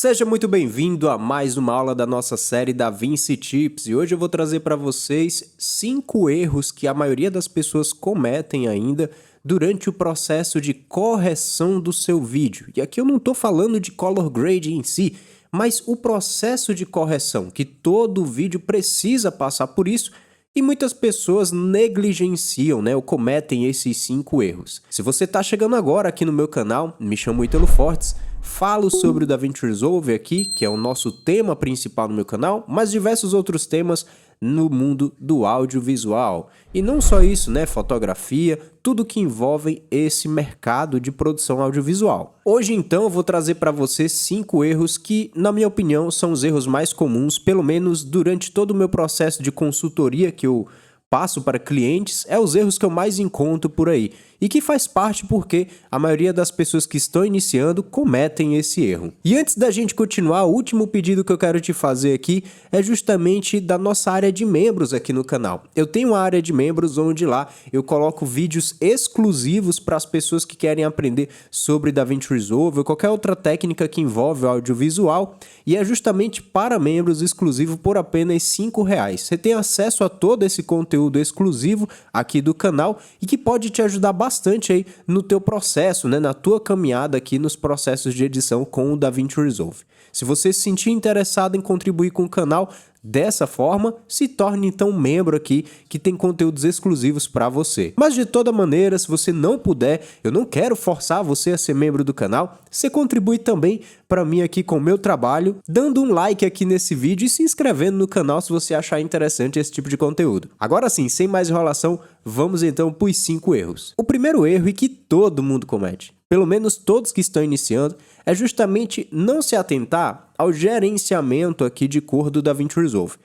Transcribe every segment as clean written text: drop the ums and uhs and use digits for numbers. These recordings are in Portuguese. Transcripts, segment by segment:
Seja muito bem-vindo a mais uma aula da nossa série DaVinci Tips e hoje eu vou trazer para vocês 5 erros que a maioria das pessoas cometem ainda durante o processo de correção do seu vídeo. E aqui eu não estou falando de color grade em si, mas o processo de correção, que todo vídeo precisa passar por isso e muitas pessoas negligenciam, ou cometem esses 5 erros. Se você está chegando agora aqui no meu canal, me chamo Ítalo Fortes, falo sobre o DaVinci Resolve aqui, que é o nosso tema principal no meu canal, mas diversos outros temas no mundo do audiovisual. E não só isso, fotografia, tudo que envolve esse mercado de produção audiovisual. Hoje então eu vou trazer para você 5 erros que, na minha opinião, são os erros mais comuns, pelo menos durante todo o meu processo de consultoria que eu passo para clientes, os erros que eu mais encontro por aí e que faz parte porque a maioria das pessoas que estão iniciando cometem esse erro. E antes da gente continuar, o último pedido que eu quero te fazer aqui é justamente da nossa área de membros aqui no canal. Eu tenho uma área de membros onde lá eu coloco vídeos exclusivos para as pessoas que querem aprender sobre DaVinci Resolve ou qualquer outra técnica que envolve o audiovisual e é justamente para membros exclusivo por apenas R$5. Você tem acesso a todo esse conteúdo exclusivo aqui do canal e que pode te ajudar bastante aí no teu processo, na tua caminhada aqui nos processos de edição com o DaVinci Resolve. Se você se sentir interessado em contribuir com o canal dessa forma, se torne então um membro aqui que tem conteúdos exclusivos para você. Mas de toda maneira, se você não puder, eu não quero forçar você a ser membro do canal, você contribui também para mim aqui com o meu trabalho, dando um like aqui nesse vídeo e se inscrevendo no canal se você achar interessante esse tipo de conteúdo. Agora sim, sem mais enrolação, vamos então para os 5 erros. O primeiro erro e que todo mundo comete, pelo menos todos que estão iniciando, é justamente não se atentar ao gerenciamento aqui de cor do DaVinci Resolve.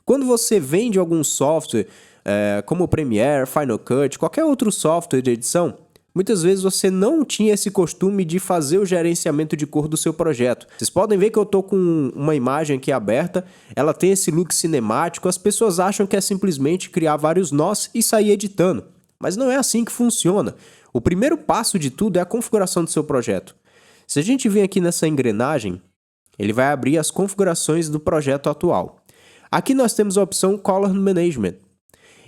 Quando você vende algum software, como o Premiere, Final Cut, qualquer outro software de edição, muitas vezes você não tinha esse costume de fazer o gerenciamento de cor do seu projeto. Vocês podem ver que eu estou com uma imagem aqui aberta, ela tem esse look cinemático, as pessoas acham que é simplesmente criar vários nós e sair editando. Mas não é assim que funciona. O primeiro passo de tudo é a configuração do seu projeto. Se a gente vir aqui nessa engrenagem, ele vai abrir as configurações do projeto atual. Aqui nós temos a opção Color Management.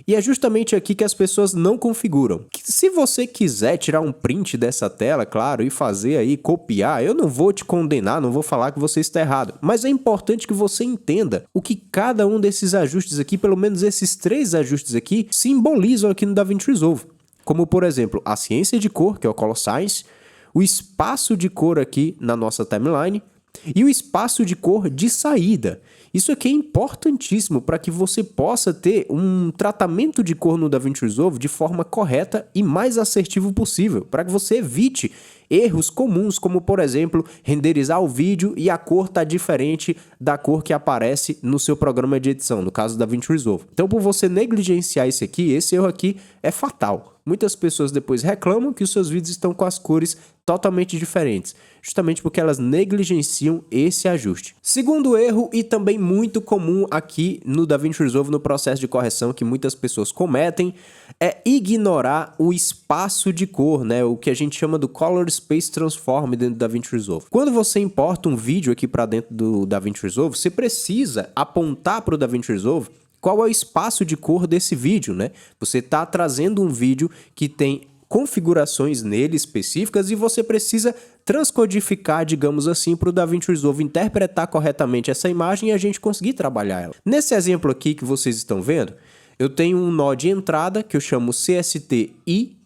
E é justamente aqui que as pessoas não configuram. Se você quiser tirar um print dessa tela, claro, e fazer aí, copiar, eu não vou te condenar, não vou falar que você está errado. Mas é importante que você entenda o que cada um desses ajustes aqui, pelo menos esses 3 ajustes aqui, simbolizam aqui no DaVinci Resolve. Como, por exemplo, a ciência de cor, que é o Color Science, o espaço de cor aqui na nossa timeline e o espaço de cor de saída. Isso aqui é importantíssimo para que você possa ter um tratamento de cor no DaVinci Resolve de forma correta e mais assertivo possível, para que você evite erros comuns, como por exemplo, renderizar o vídeo e a cor está diferente da cor que aparece no seu programa de edição, no caso do DaVinci Resolve. Então, por você negligenciar esse erro aqui é fatal. Muitas pessoas depois reclamam que os seus vídeos estão com as cores totalmente diferentes, justamente porque elas negligenciam esse ajuste. Segundo erro, e também muito comum aqui no DaVinci Resolve no processo de correção que muitas pessoas cometem, é ignorar o espaço de cor, o que a gente chama do Color Space Transform dentro do DaVinci Resolve. Quando você importa um vídeo aqui para dentro do DaVinci Resolve, você precisa apontar para o DaVinci Resolve qual é o espaço de cor desse vídeo, Você está trazendo um vídeo que tem configurações nele específicas e você precisa transcodificar, digamos assim, para o DaVinci Resolve interpretar corretamente essa imagem e a gente conseguir trabalhar ela. Nesse exemplo aqui que vocês estão vendo, eu tenho um nó de entrada, que eu chamo CST-I,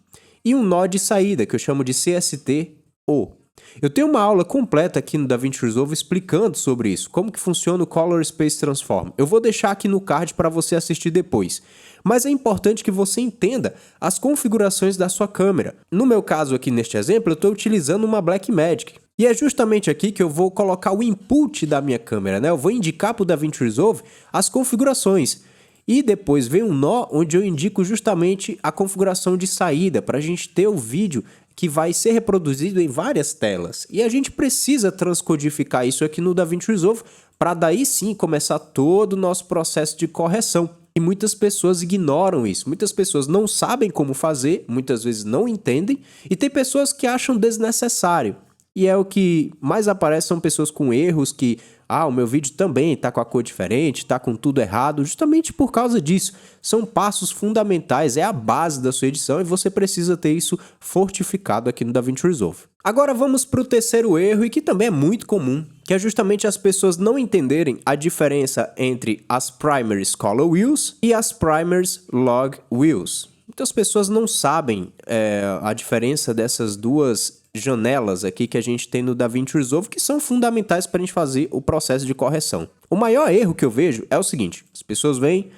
e um nó de saída, que eu chamo de CST-O. Eu tenho uma aula completa aqui no DaVinci Resolve explicando sobre isso, como que funciona o Color Space Transform. Eu vou deixar aqui no card para você assistir depois. Mas é importante que você entenda as configurações da sua câmera. No meu caso aqui neste exemplo, eu estou utilizando uma Blackmagic. E é justamente aqui que eu vou colocar o input da minha câmera, Eu vou indicar para o DaVinci Resolve as configurações. E depois vem um nó onde eu indico justamente a configuração de saída, para a gente ter o vídeo que vai ser reproduzido em várias telas. E a gente precisa transcodificar isso aqui no DaVinci Resolve para daí sim começar todo o nosso processo de correção. E muitas pessoas ignoram isso, muitas pessoas não sabem como fazer, muitas vezes não entendem, e tem pessoas que acham desnecessário. E é o que mais aparece são pessoas com erros que, o meu vídeo também tá com a cor diferente, tá com tudo errado, justamente por causa disso. São passos fundamentais, é a base da sua edição e você precisa ter isso fortificado aqui no DaVinci Resolve. Agora vamos para o terceiro erro e que também é muito comum, que é justamente as pessoas não entenderem a diferença entre as Primaries Color Wheels e as Primaries Log Wheels. Muitas pessoas não sabem a diferença dessas duas janelas aqui que a gente tem no DaVinci Resolve, que são fundamentais para a gente fazer o processo de correção. O maior erro que eu vejo é o seguinte: as pessoas vêm,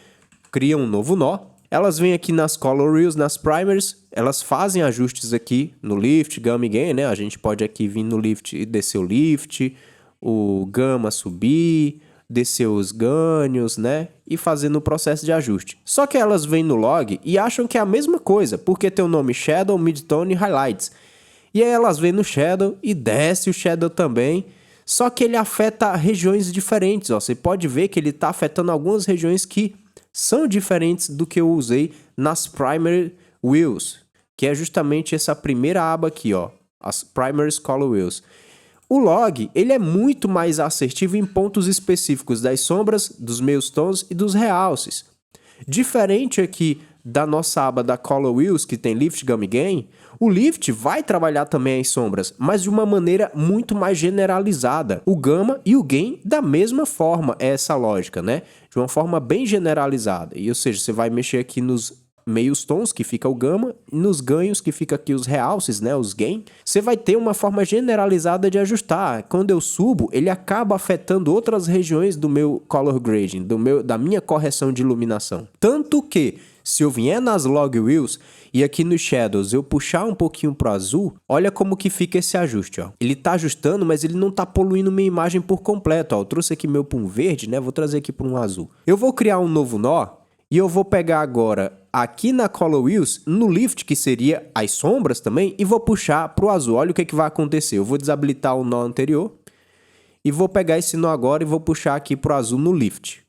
criam um novo nó, elas vêm aqui nas Color Wheels, nas Primaries, elas fazem ajustes aqui no Lift, Gamma e Gain, né? A gente pode aqui vir no Lift e descer o Lift, o Gamma subir, descer os ganhos, né? E fazendo o processo de ajuste. Só que elas vêm no Log e acham que é a mesma coisa, porque tem o nome Shadow, Midtone e Highlights. E aí elas vêm no Shadow e desce o Shadow também, só que ele afeta regiões diferentes, ó. Você pode ver que ele está afetando algumas regiões que são diferentes do que eu usei nas Primary Wheels, que é justamente essa primeira aba aqui, ó, as Primary Color Wheels. O Log, ele é muito mais assertivo em pontos específicos das sombras, dos meios tons e dos realces. Diferente aqui da nossa aba da Color Wheels, que tem Lift, Gamma e Gain, o Lift vai trabalhar também as sombras, mas de uma maneira muito mais generalizada. O Gamma e o Gain da mesma forma, é essa lógica, né? De uma forma bem generalizada. E, ou seja, você vai mexer aqui nos meios tons, que fica o Gamma, e nos ganhos, que fica aqui os realces, né? Os Gain. Você vai ter uma forma generalizada de ajustar. Quando eu subo, ele acaba afetando outras regiões do meu Color Grading, da minha correção de iluminação. Tanto que, se eu vier nas Log Wheels e aqui nos Shadows eu puxar um pouquinho pro azul, olha como que fica esse ajuste, ó. Ele tá ajustando, mas ele não tá poluindo minha imagem por completo, ó. Eu trouxe aqui meu para um verde, né? Vou trazer aqui para um azul. Eu vou criar um novo nó e eu vou pegar agora aqui na Color Wheels, no Lift, que seria as sombras também, e vou puxar pro azul. Olha o que vai acontecer. Eu vou desabilitar o nó anterior e vou pegar esse nó agora e vou puxar aqui pro azul no Lift.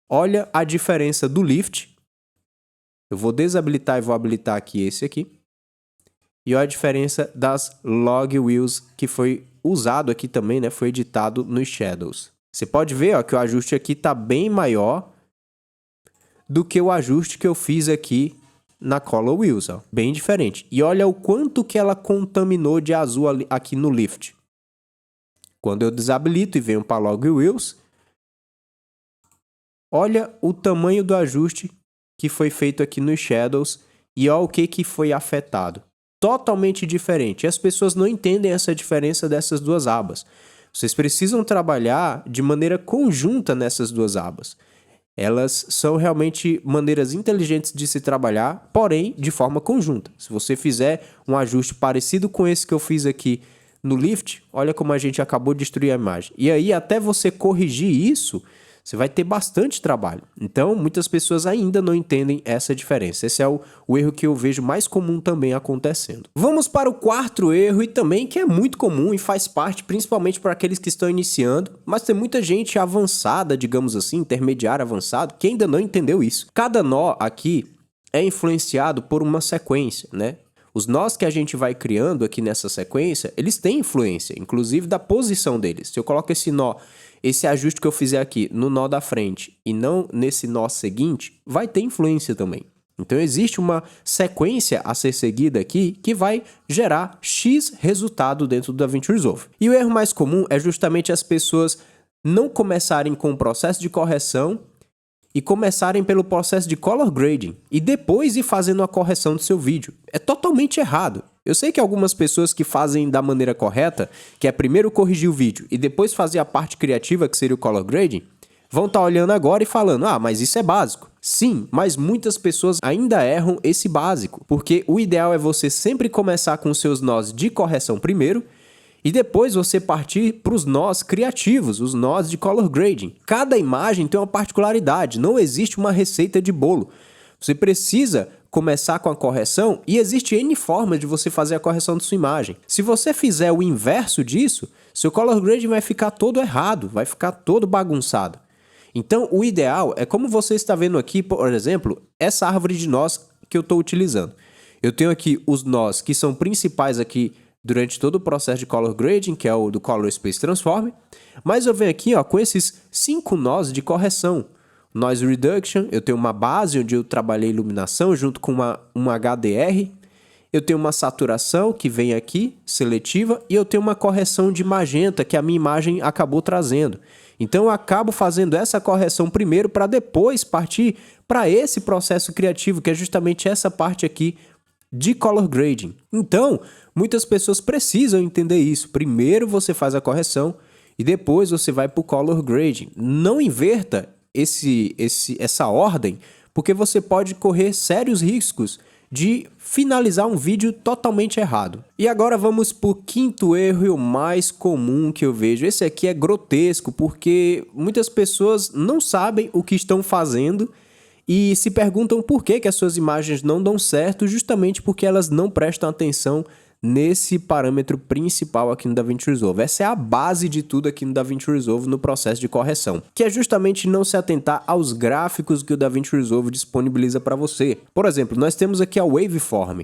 Olha a diferença do Lift. Eu vou desabilitar e vou habilitar aqui esse aqui. E olha a diferença das Log Wheels que foi usado aqui também, né? Foi editado nos Shadows. Você pode ver, ó, que o ajuste aqui está bem maior do que o ajuste que eu fiz aqui na Color Wheels, ó. Bem diferente. E olha o quanto que ela contaminou de azul aqui no Lift. Quando eu desabilito e venho para Log Wheels, olha o tamanho do ajuste que foi feito aqui nos Shadows e olha o que foi afetado. Totalmente diferente. E as pessoas não entendem essa diferença dessas duas abas. Vocês precisam trabalhar de maneira conjunta nessas duas abas. Elas são realmente maneiras inteligentes de se trabalhar, porém de forma conjunta. Se você fizer um ajuste parecido com esse que eu fiz aqui no Lift, olha como a gente acabou de destruir a imagem. E aí, até você corrigir isso, você vai ter bastante trabalho. Então, muitas pessoas ainda não entendem essa diferença. Esse é o erro que eu vejo mais comum também acontecendo. Vamos para o quarto erro e também que é muito comum e faz parte principalmente para aqueles que estão iniciando, mas tem muita gente avançada, digamos assim, intermediário avançado, que ainda não entendeu isso. Cada nó aqui é influenciado por uma sequência, né? Os nós que a gente vai criando aqui nessa sequência, eles têm influência, inclusive da posição deles. Se eu coloco esse nó, esse ajuste que eu fizer aqui no nó da frente e não nesse nó seguinte, vai ter influência também. Então existe uma sequência a ser seguida aqui que vai gerar X resultado dentro do DaVinci Resolve. E o erro mais comum é justamente as pessoas não começarem com o processo de correção e começarem pelo processo de color grading e depois ir fazendo a correção do seu vídeo. É totalmente errado. Eu sei que algumas pessoas que fazem da maneira correta, que é primeiro corrigir o vídeo e depois fazer a parte criativa, que seria o color grading, vão estar olhando agora e falando, mas isso é básico. Sim, mas muitas pessoas ainda erram esse básico, porque o ideal é você sempre começar com os seus nós de correção primeiro, e depois você partir para os nós criativos, os nós de color grading. Cada imagem tem uma particularidade, não existe uma receita de bolo. Você precisa começar com a correção e existe N formas de você fazer a correção da sua imagem. Se você fizer o inverso disso, seu color grading vai ficar todo errado, vai ficar todo bagunçado. Então, o ideal é como você está vendo aqui, por exemplo, essa árvore de nós que eu estou utilizando. Eu tenho aqui os nós que são principais aqui durante todo o processo de Color Grading, que é o do Color Space Transform, mas eu venho aqui ó, com esses 5 nós de correção. Noise Reduction, eu tenho uma base onde eu trabalhei iluminação junto com uma HDR, eu tenho uma saturação que vem aqui, seletiva, e eu tenho uma correção de magenta que a minha imagem acabou trazendo. Então eu acabo fazendo essa correção primeiro para depois partir para esse processo criativo, que é justamente essa parte aqui de Color Grading. Então, muitas pessoas precisam entender isso. Primeiro você faz a correção e depois você vai para o Color Grading. Não inverta essa ordem, porque você pode correr sérios riscos de finalizar um vídeo totalmente errado. E agora vamos para o quinto erro e o mais comum que eu vejo. Esse aqui é grotesco, porque muitas pessoas não sabem o que estão fazendo e se perguntam por que as suas imagens não dão certo, justamente porque elas não prestam atenção nesse parâmetro principal aqui no DaVinci Resolve. Essa é a base de tudo aqui no DaVinci Resolve no processo de correção, que é justamente não se atentar aos gráficos que o DaVinci Resolve disponibiliza para você. Por exemplo, nós temos aqui a Waveform.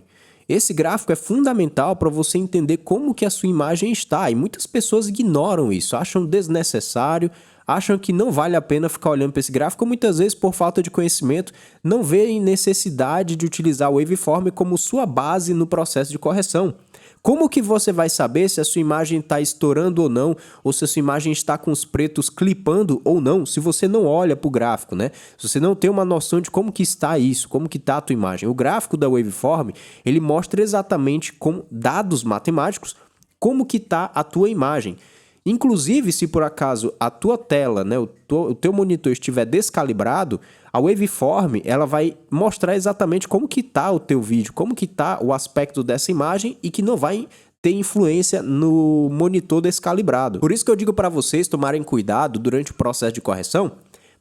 Esse gráfico é fundamental para você entender como que a sua imagem está, e muitas pessoas ignoram isso, acham desnecessário, acham que não vale a pena ficar olhando para esse gráfico, muitas vezes por falta de conhecimento, não veem necessidade de utilizar o Waveform como sua base no processo de correção. Como que você vai saber se a sua imagem está estourando ou não, ou se a sua imagem está com os pretos clipando ou não, se você não olha para o gráfico, né? Se você não tem uma noção de como que está isso, como que está a tua imagem. O gráfico da Waveform, ele mostra exatamente com dados matemáticos como que está a tua imagem. Inclusive, se por acaso a tua tela, né, o teu monitor estiver descalibrado, a Waveform ela vai mostrar exatamente como que está o teu vídeo, como que está o aspecto dessa imagem e que não vai ter influência no monitor descalibrado. Por isso que eu digo para vocês tomarem cuidado durante o processo de correção,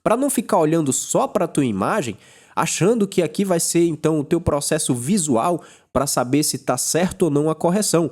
para não ficar olhando só para a tua imagem, achando que aqui vai ser então o teu processo visual para saber se está certo ou não a correção.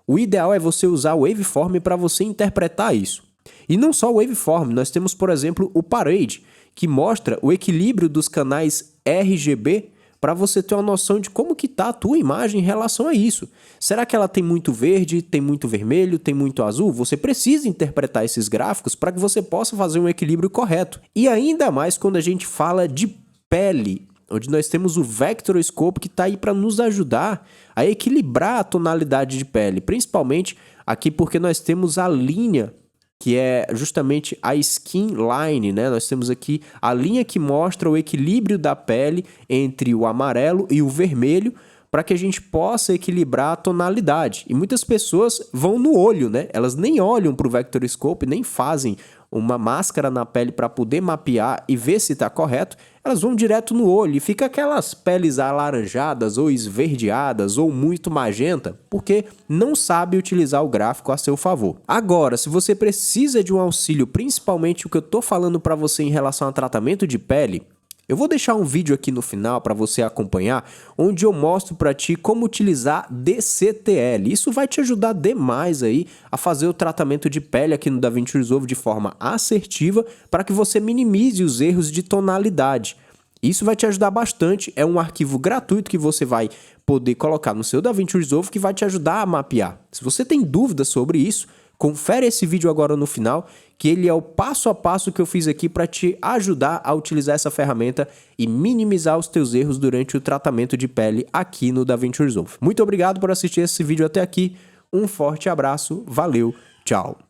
O ideal é você usar o Waveform para você interpretar isso. E não só o Waveform, nós temos, por exemplo, o Parade, que mostra o equilíbrio dos canais RGB para você ter uma noção de como que está a tua imagem em relação a isso. Será que ela tem muito verde, tem muito vermelho, tem muito azul? Você precisa interpretar esses gráficos para que você possa fazer um equilíbrio correto. E ainda mais quando a gente fala de pele, onde nós temos o Vector Scope que está aí para nos ajudar a equilibrar a tonalidade de pele, principalmente aqui porque nós temos a linha que é justamente a Skin Line, né? Nós temos aqui a linha que mostra o equilíbrio da pele entre o amarelo e o vermelho para que a gente possa equilibrar a tonalidade. E muitas pessoas vão no olho, né? Elas nem olham para o Vector Scope, nem fazem uma máscara na pele para poder mapear e ver se está correto, elas vão direto no olho e fica aquelas peles alaranjadas ou esverdeadas ou muito magenta, porque não sabe utilizar o gráfico a seu favor. Agora, se você precisa de um auxílio, principalmente o que eu estou falando para você em relação a tratamento de pele, eu vou deixar um vídeo aqui no final para você acompanhar, onde eu mostro para ti como utilizar DCTL. Isso vai te ajudar demais aí a fazer o tratamento de pele aqui no DaVinci Resolve de forma assertiva para que você minimize os erros de tonalidade. Isso vai te ajudar bastante, é um arquivo gratuito que você vai poder colocar no seu DaVinci Resolve que vai te ajudar a mapear. Se você tem dúvidas sobre isso, confere esse vídeo agora no final, que ele é o passo a passo que eu fiz aqui para te ajudar a utilizar essa ferramenta e minimizar os teus erros durante o tratamento de pele aqui no DaVinci Resolve. Muito obrigado por assistir esse vídeo até aqui, um forte abraço, valeu, tchau!